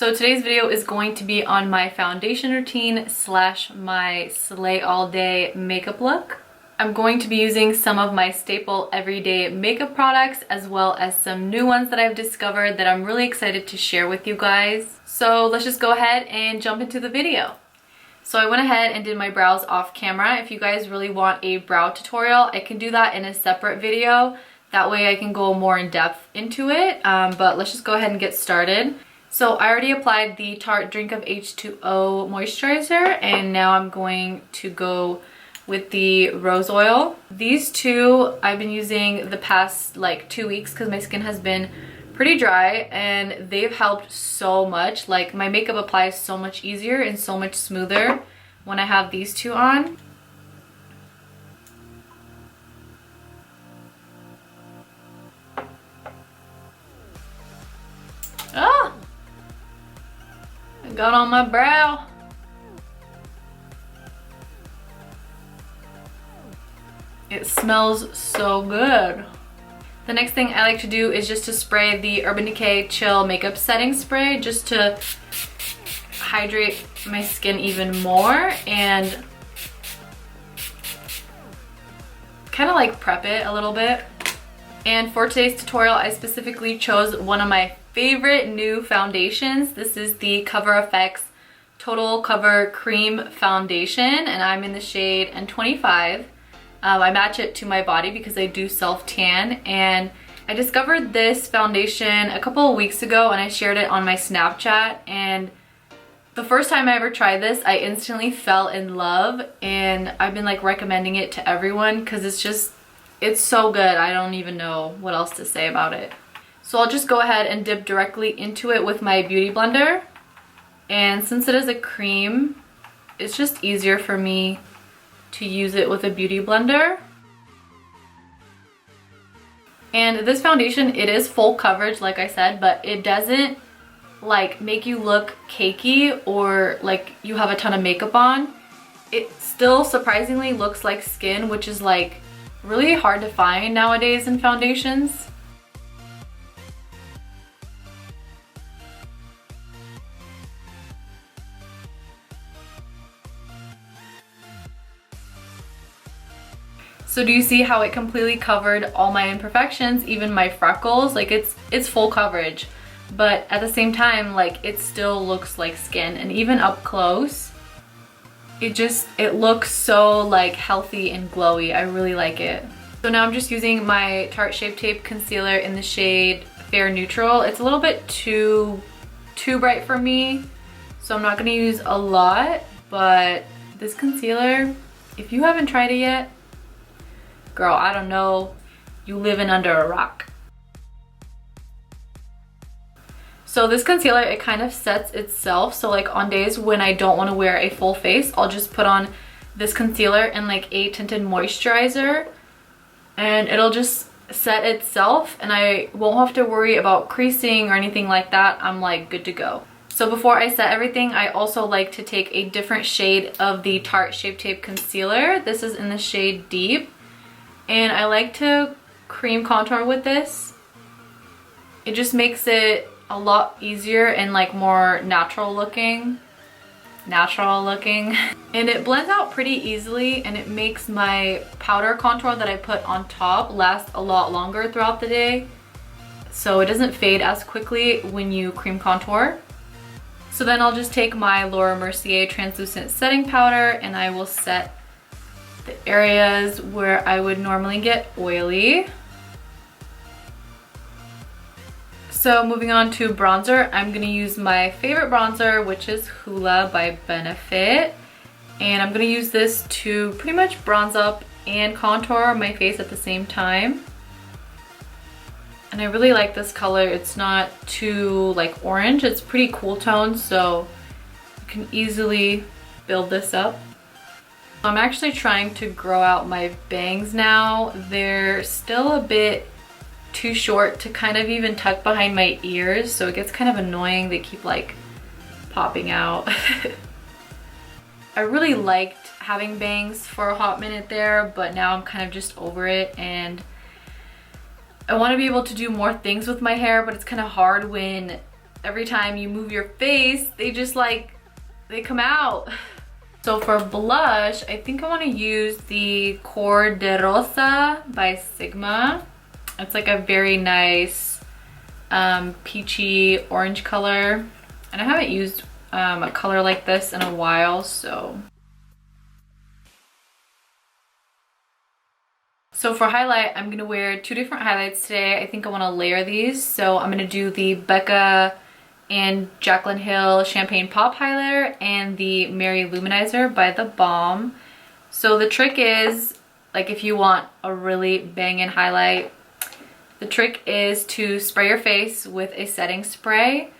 So today's video is going to be on my foundation routine slash my slay all day makeup look. I'm going to be using some of my staple everyday makeup products as well as some new ones that I've discovered that I'm really excited to share with you guys. So let's just go ahead and jump into the video. So I went ahead and did my brows off camera. If you guys really want a brow tutorial, I can do that in a separate video. That way I can go more in depth into it, but let's just go ahead and get started. So I already applied the Tarte Drink of H2O moisturizer, and now I'm going to go with the rose oil. These two I've been using the past like 2 weeks because my skin has been pretty dry, and they've helped so much. Like, my makeup applies so much easier and so much smoother when I have these two on. Ah! I got on my brow. It smells so good. The next thing I like to do is just to spray the Urban Decay Chill Makeup Setting Spray just to hydrate my skin even more and kind of like prep it a little bit. And for today's tutorial, I specifically chose one of my favorite new foundations. This is the Cover FX Total Cover Cream Foundation, and I'm in the shade N25. I match it to my body because I do self-tan, and I discovered this foundation a couple of weeks ago and I shared it on my Snapchat, and the first time I ever tried this, I instantly fell in love, and I've been like recommending it to everyone because it's so good. I don't even know what else to say about it. So I'll just go ahead and dip directly into it with my beauty blender. And since it is a cream, it's just easier for me to use it with a beauty blender. And this foundation, it is full coverage like I said, but it doesn't like make you look cakey or like you have a ton of makeup on. It still surprisingly looks like skin, which is like really hard to find nowadays in foundations. So do you see how it completely covered all my imperfections, even my freckles? Like it's full coverage, but at the same time, like it still looks like skin, and even up close, it looks so like healthy and glowy. I really like it. So now I'm just using my Tarte Shape Tape Concealer in the shade Fair Neutral. It's a little bit too bright for me, so I'm not gonna use a lot, but this concealer, if you haven't tried it yet, girl, I don't know, you living under a rock. So this concealer, it kind of sets itself. So like on days when I don't want to wear a full face, I'll just put on this concealer and like a tinted moisturizer, and it'll just set itself, and I won't have to worry about creasing or anything like that. I'm like good to go. So before I set everything, I also like to take a different shade of the Tarte Shape Tape Concealer. This is in the shade Deep. And I like to cream contour with this. It just makes it a lot easier and like more natural looking. And it blends out pretty easily, and it makes my powder contour that I put on top last a lot longer throughout the day. So it doesn't fade as quickly when you cream contour. So then I'll just take my Laura Mercier translucent setting powder, and I will set the areas where I would normally get oily. So moving on to bronzer, I'm gonna use my favorite bronzer, which is Hoola by Benefit. And I'm gonna use this to pretty much bronze up and contour my face at the same time. And I really like this color. It's not too like orange, it's pretty cool tone, so you can easily build this up. I'm actually trying to grow out my bangs now. They're still a bit too short to kind of even tuck behind my ears, so it gets kind of annoying. They keep like popping out. I really liked having bangs for a hot minute there, but now I'm kind of just over it, and I want to be able to do more things with my hair, but it's kind of hard when every time you move your face, they just like, they come out. So for blush, I think I want to use the Cor de Rosa by Sigma. It's like a very nice peachy orange color. And I haven't used a color like this in a while, so. So for highlight, I'm gonna wear two different highlights today. I think I wanna layer these. So I'm gonna do the Becca and Jaclyn Hill Champagne Pop Highlighter and the Mary Luminizer by The Balm. So the trick is, like if you want a really banging highlight, the trick is to spray your face with a setting spray,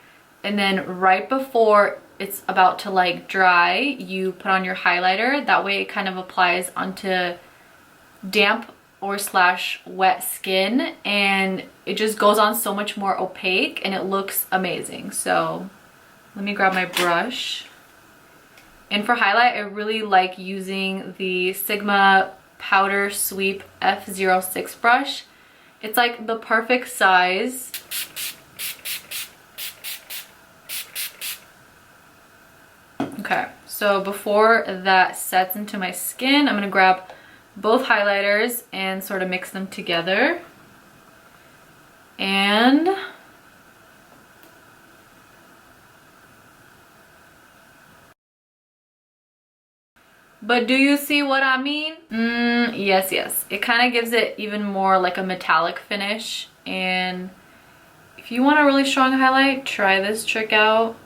and then right before it's about to like dry, you put on your highlighter. That way it kind of applies onto damp or slash wet skin, and it just goes on so much more opaque and it looks amazing. So let me grab my brush. And for highlight, I really like using the Sigma Powder Sweep F06 brush. It's like the perfect size. Okay, so before that sets into my skin, I'm gonna grab both highlighters and sort of mix them together. And but do you see what I mean? Yes, yes. It kind of gives it even more like a metallic finish. And if you want a really strong highlight, try this trick out.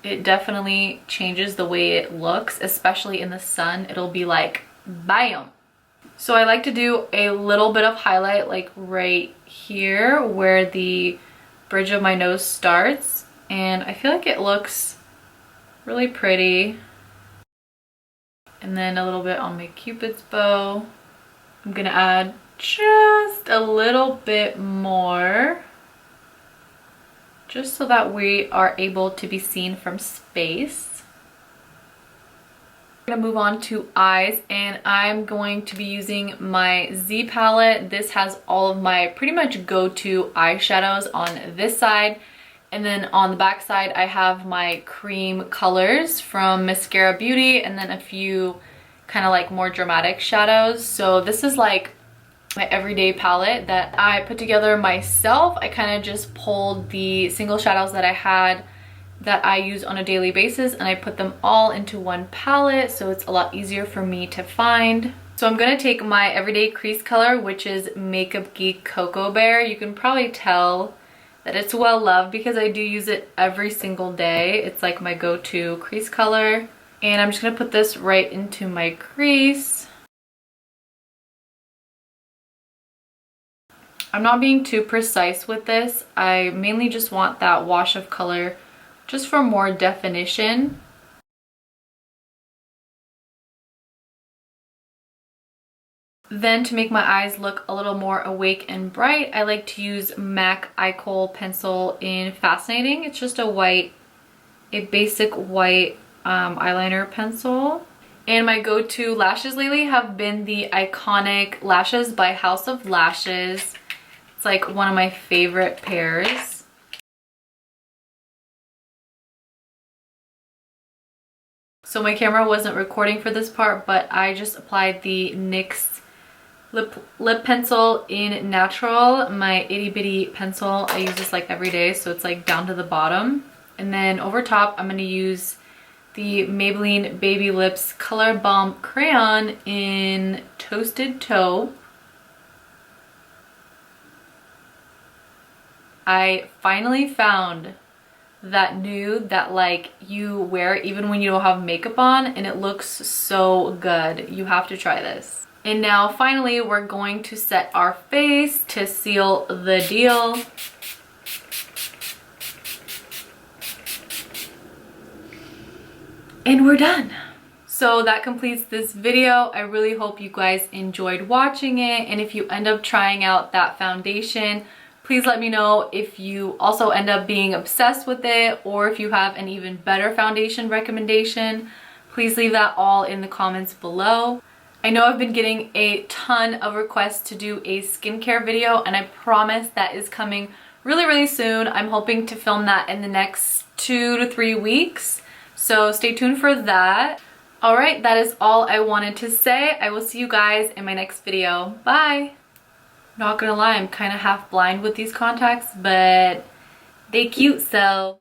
It definitely changes the way it looks, especially in the sun. It'll be like bam. So I like to do a little bit of highlight like right here where the bridge of my nose starts, and I feel like it looks really pretty. And then a little bit on my Cupid's bow. I'm gonna add just a little bit more, just so that we are able to be seen from space. I'm gonna move on to eyes, and I'm going to be using my Z palette. This has all of my pretty much go-to eyeshadows on this side, and then on the back side I have my cream colors from Mascara Beauty, and then a few kind of like more dramatic shadows. So this is like my everyday palette that I put together myself. I kind of just pulled the single shadows that I had that I use on a daily basis, and I put them all into one palette, so it's a lot easier for me to find. So I'm gonna take my everyday crease color, which is Makeup Geek Cocoa Bear. You can probably tell that it's well loved because I do use it every single day. It's like my go-to crease color. And I'm just gonna put this right into my crease. I'm not being too precise with this. I mainly just want that wash of color just for more definition. Then to make my eyes look a little more awake and bright, I like to use MAC Eye Kohl pencil in Fascinating. It's just a basic white eyeliner pencil. And my go-to lashes lately have been the Iconic Lashes by House of Lashes. It's like one of my favorite pairs. So my camera wasn't recording for this part, but I just applied the NYX lip pencil in Natural, my itty bitty pencil. I use this like every day, so it's like down to the bottom. And then over top, I'm gonna use the Maybelline Baby Lips Color Bomb Crayon in Toasted Taupe. I finally found that nude that like you wear even when you don't have makeup on, and it looks so good. You have to try this. And now finally we're going to set our face to seal the deal. And we're done. So that completes this video. I really hope you guys enjoyed watching it, and if you end up trying out that foundation, please let me know if you also end up being obsessed with it, or if you have an even better foundation recommendation. Please leave that all in the comments below. I know I've been getting a ton of requests to do a skincare video, and I promise that is coming really soon. I'm hoping to film that in the next 2 to 3 weeks. So stay tuned for that. All right, that is all I wanted to say. I will see you guys in my next video. Bye. Not gonna lie, I'm kind of half blind with these contacts, but they cute, so.